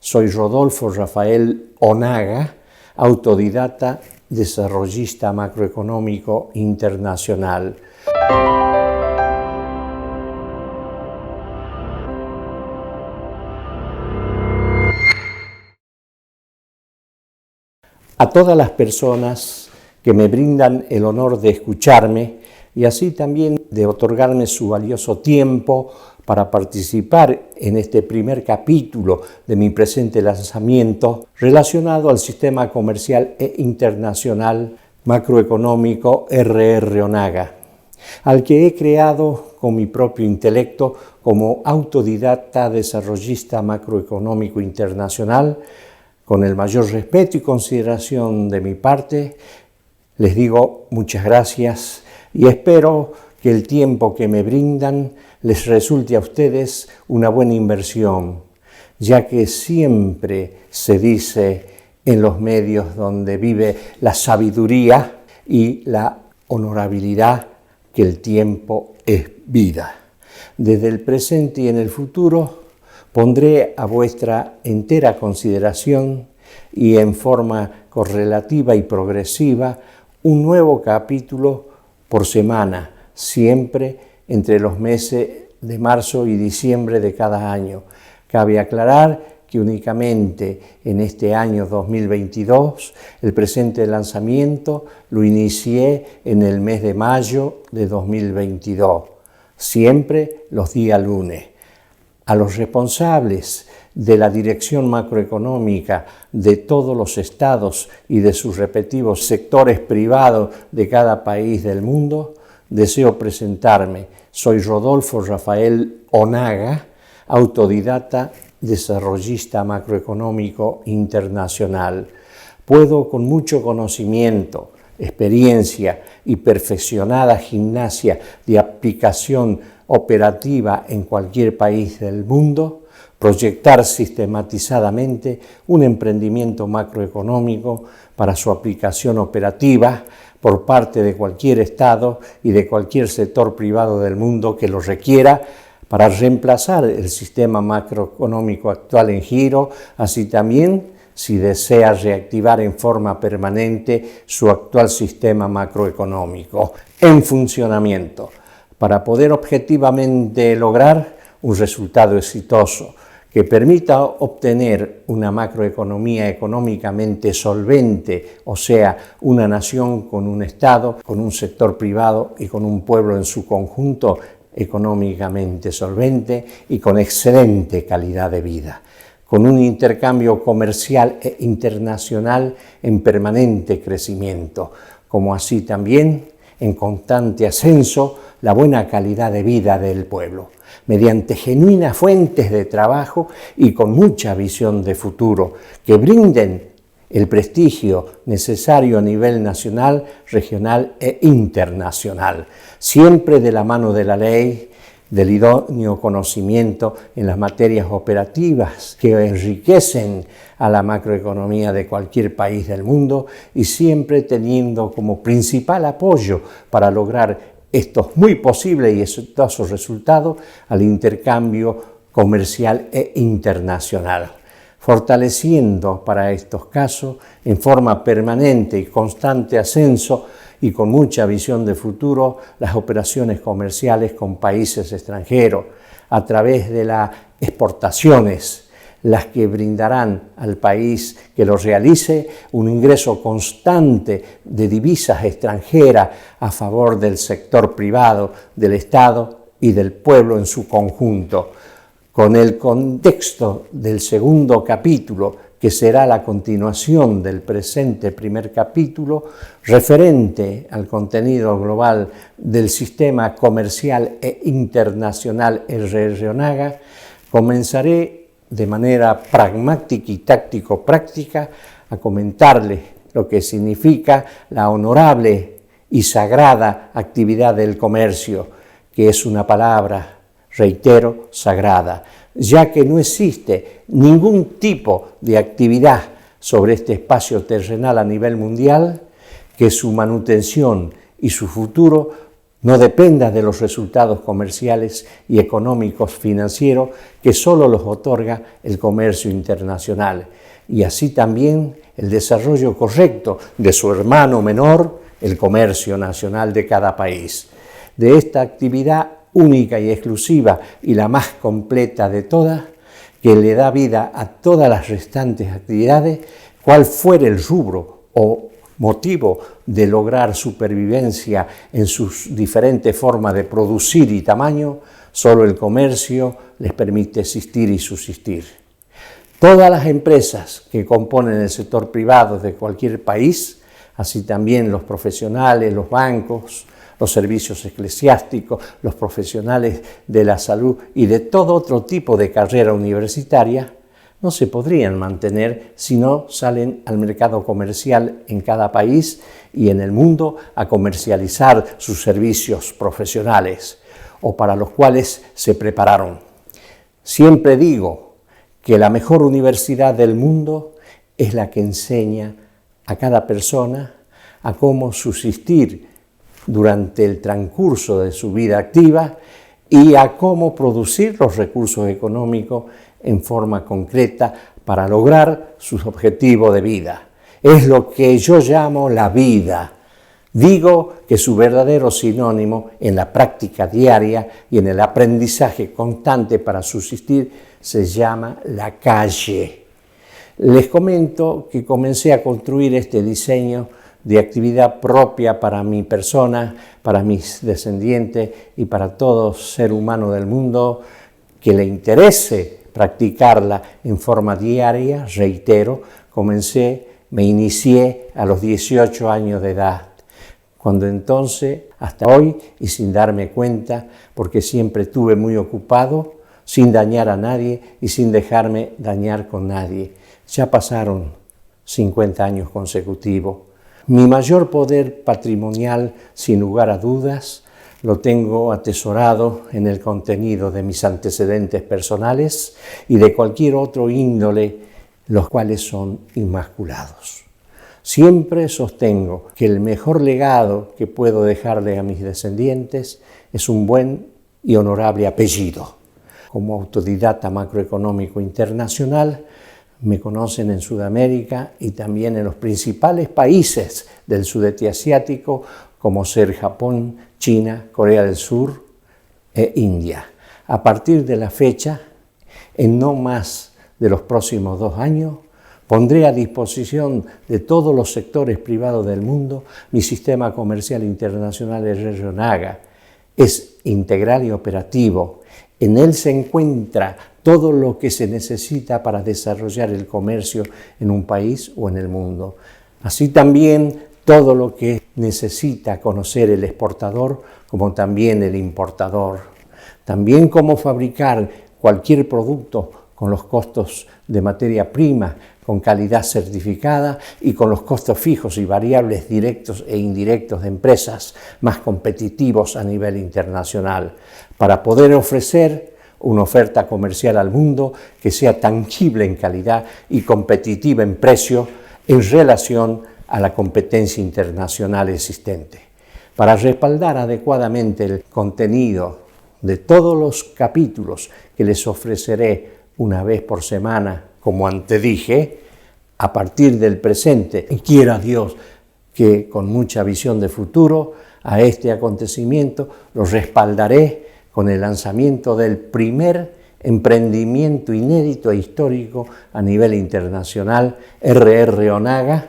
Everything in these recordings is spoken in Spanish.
Soy Rodolfo Rafael Onaga, autodidacta, desarrollista macroeconómico internacional. A todas las personas que me brindan el honor de escucharme y así también de otorgarme su valioso tiempo para participar en este primer capítulo de mi presente lanzamiento relacionado al Sistema Comercial e Internacional Macroeconómico R.R. Onaga, al que he creado con mi propio intelecto como autodidacta desarrollista macroeconómico internacional. Con el mayor respeto y consideración de mi parte, les digo muchas gracias y espero que el tiempo que me brindan les resulte a ustedes una buena inversión, ya que siempre se dice en los medios donde vive la sabiduría y la honorabilidad que el tiempo es vida. Desde el presente y en el futuro pondré a vuestra entera consideración y en forma correlativa y progresiva un nuevo capítulo por semana, siempre entre los meses de marzo y diciembre de cada año. Cabe aclarar que únicamente en este año 2022 el presente lanzamiento lo inicié en el mes de mayo de 2022, siempre los días lunes. A los responsables de la dirección macroeconómica de todos los estados y de sus respectivos sectores privados de cada país del mundo, deseo presentarme. Soy Rodolfo Rafael Onaga, autodidacta, desarrollista macroeconómico internacional. Puedo con mucho conocimiento, experiencia y perfeccionada gimnasia de aplicación operativa en cualquier país del mundo, proyectar sistematizadamente un emprendimiento macroeconómico para su aplicación operativa por parte de cualquier Estado y de cualquier sector privado del mundo que lo requiera para reemplazar el sistema macroeconómico actual en giro, así también si desea reactivar en forma permanente su actual sistema macroeconómico en funcionamiento, para poder objetivamente lograr un resultado exitoso que permita obtener una macroeconomía económicamente solvente, o sea, una nación con un Estado, con un sector privado y con un pueblo en su conjunto económicamente solvente y con excelente calidad de vida, con un intercambio comercial e internacional en permanente crecimiento, como así también en constante ascenso la buena calidad de vida del pueblo, mediante genuinas fuentes de trabajo y con mucha visión de futuro, que brinden el prestigio necesario a nivel nacional, regional e internacional, siempre de la mano de la ley, del idóneo conocimiento en las materias operativas que enriquecen a la macroeconomía de cualquier país del mundo y siempre teniendo como principal apoyo para lograr estos muy posibles y exitosos resultados al intercambio comercial e internacional, fortaleciendo para estos casos en forma permanente y constante ascenso y con mucha visión de futuro las operaciones comerciales con países extranjeros a través de las exportaciones, las que brindarán al país que lo realice un ingreso constante de divisas extranjeras a favor del sector privado, del Estado y del pueblo en su conjunto. Con el contexto del segundo capítulo, que será la continuación del presente primer capítulo, referente al contenido global del Sistema Comercial e Internacional R.R. Onaga, comenzaré de manera pragmática y táctico-práctica a comentarles lo que significa la honorable y sagrada actividad del comercio, que es una palabra, reitero, sagrada, ya que no existe ningún tipo de actividad sobre este espacio terrenal a nivel mundial que su manutención y su futuro No dependa de los resultados comerciales y económicos financieros que solo los otorga el comercio internacional, y así también el desarrollo correcto de su hermano menor, el comercio nacional de cada país. De esta actividad única y exclusiva y la más completa de todas, que le da vida a todas las restantes actividades, cual fuere el rubro o motivo de lograr supervivencia en sus diferentes formas de producir y tamaño, solo el comercio les permite existir y subsistir. Todas las empresas que componen el sector privado de cualquier país, así también los profesionales, los bancos, los servicios eclesiásticos, los profesionales de la salud y de todo otro tipo de carrera universitaria, no se podrían mantener si no salen al mercado comercial en cada país y en el mundo a comercializar sus servicios profesionales o para los cuales se prepararon. Siempre digo que la mejor universidad del mundo es la que enseña a cada persona a cómo subsistir durante el transcurso de su vida activa y a cómo producir los recursos económicos en forma concreta para lograr sus objetivos de vida. Es lo que yo llamo la vida. Digo que su verdadero sinónimo en la práctica diaria y en el aprendizaje constante para subsistir se llama la calle. Les comento que comencé a construir este diseño de actividad propia para mi persona, para mis descendientes y para todo ser humano del mundo que le interese practicarla en forma diaria. Reitero, me inicié a los 18 años de edad, cuando entonces, hasta hoy, y sin darme cuenta, porque siempre estuve muy ocupado, sin dañar a nadie y sin dejarme dañar con nadie. Ya pasaron 50 años consecutivos. Mi mayor poder patrimonial, sin lugar a dudas, lo tengo atesorado en el contenido de mis antecedentes personales y de cualquier otro índole, los cuales son inmaculados. Siempre sostengo que el mejor legado que puedo dejarle a mis descendientes es un buen y honorable apellido. Como autodidacta macroeconómico internacional, me conocen en Sudamérica y también en los principales países del sudeste asiático, como ser Japón, China, Corea del Sur e India. A partir de la fecha, en no más de los próximos 2 años, pondré a disposición de todos los sectores privados del mundo mi sistema comercial internacional Ryonaga. Es integral y operativo. En él se encuentra todo lo que se necesita para desarrollar el comercio en un país o en el mundo. Así también todo lo que necesita conocer el exportador como también el importador. También cómo fabricar cualquier producto con los costos de materia prima, con calidad certificada y con los costos fijos y variables directos e indirectos de empresas más competitivos a nivel internacional, para poder ofrecer una oferta comercial al mundo que sea tangible en calidad y competitiva en precio en relación a la competencia internacional existente. Para respaldar adecuadamente el contenido de todos los capítulos que les ofreceré una vez por semana, como antedije, a partir del presente, y quiera Dios que con mucha visión de futuro a este acontecimiento lo respaldaré con el lanzamiento del primer emprendimiento inédito e histórico a nivel internacional, Ryonaga,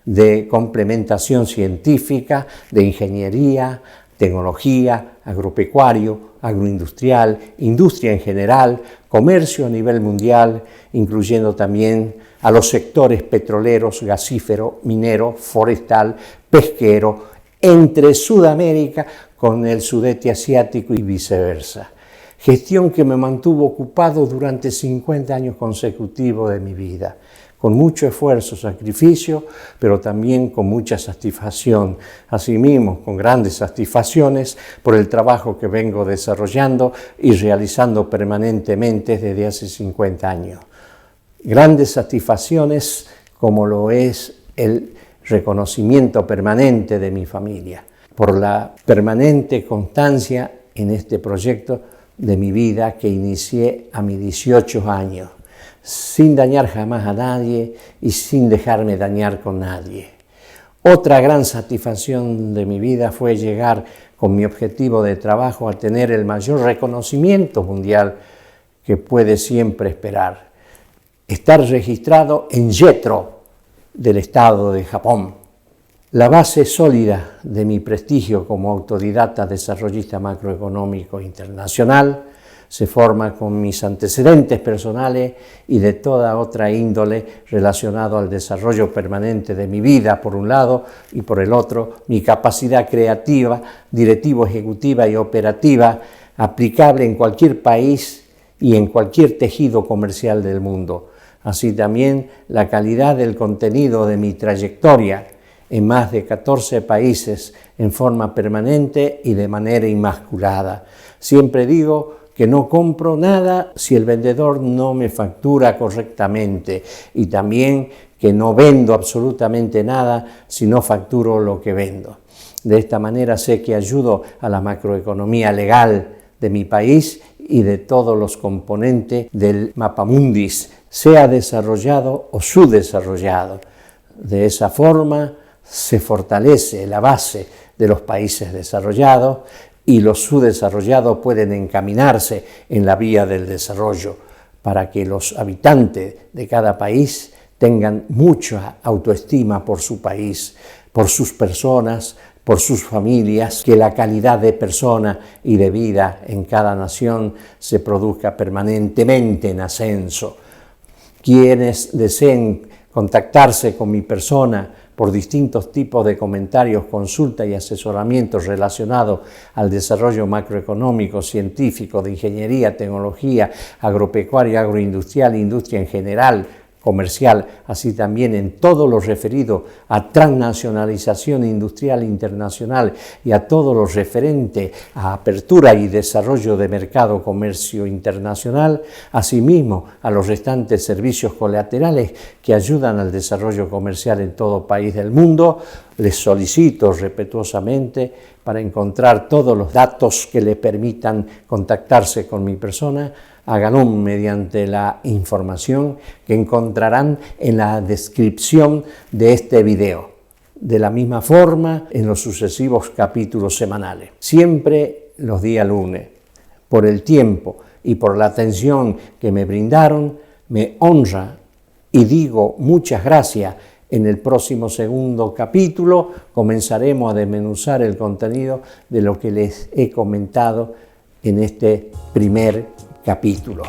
de complementación científica, de ingeniería, tecnología, agropecuario, agroindustrial, industria en general, comercio a nivel mundial, incluyendo también a los sectores petroleros, gasífero, minero, forestal, pesquero, entre Sudamérica con el sudeste asiático y viceversa. Gestión que me mantuvo ocupado durante 50 años consecutivos de mi vida, con mucho esfuerzo, sacrificio, pero también con mucha satisfacción. Asimismo, con grandes satisfacciones por el trabajo que vengo desarrollando y realizando permanentemente desde hace 50 años. Grandes satisfacciones como lo es el reconocimiento permanente de mi familia. por la permanente constancia en este proyecto de mi vida que inicié a mis 18 años, sin dañar jamás a nadie y sin dejarme dañar con nadie. Otra gran satisfacción de mi vida fue llegar con mi objetivo de trabajo a tener el mayor reconocimiento mundial que puede siempre esperar: estar registrado en JETRO del Estado de Japón. La base sólida de mi prestigio como autodidacta desarrollista macroeconómico internacional se forma con mis antecedentes personales y de toda otra índole relacionado al desarrollo permanente de mi vida, por un lado, y por el otro, mi capacidad creativa, directivo, ejecutiva y operativa aplicable en cualquier país y en cualquier tejido comercial del mundo. Así también la calidad del contenido de mi trayectoria en más de 14 países en forma permanente y de manera inmaculada. Siempre digo que no compro nada si el vendedor no me factura correctamente, y también que no vendo absolutamente nada si no facturo lo que vendo. De esta manera sé que ayudo a la macroeconomía legal de mi país y de todos los componentes del Mapamundis, sea desarrollado o subdesarrollado. De esa forma se fortalece la base de los países desarrollados y los subdesarrollados pueden encaminarse en la vía del desarrollo para que los habitantes de cada país tengan mucha autoestima por su país, por sus personas, por sus familias, que la calidad de persona y de vida en cada nación se produzca permanentemente en ascenso. Quienes deseen contactarse con mi persona por distintos tipos de comentarios, consulta y asesoramientos relacionados al desarrollo macroeconómico, científico, de ingeniería, tecnología, agropecuaria, agroindustrial, industria en general, comercial, así también en todo lo referido a transnacionalización industrial internacional y a todo lo referente a apertura y desarrollo de mercado comercio internacional, asimismo a los restantes servicios colaterales que ayudan al desarrollo comercial en todo país del mundo, les solicito respetuosamente para encontrar todos los datos que le permitan contactarse con mi persona. Háganlo mediante la información que encontrarán en la descripción de este video. De la misma forma, en los sucesivos capítulos semanales. Siempre los días lunes. Por el tiempo y por la atención que me brindaron, me honra y digo muchas gracias. En el próximo segundo capítulo comenzaremos a desmenuzar el contenido de lo que les he comentado en este primer capítulo.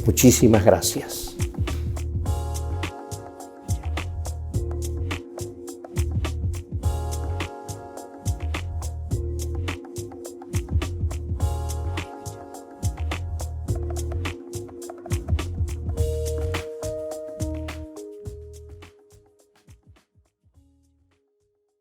Muchísimas gracias.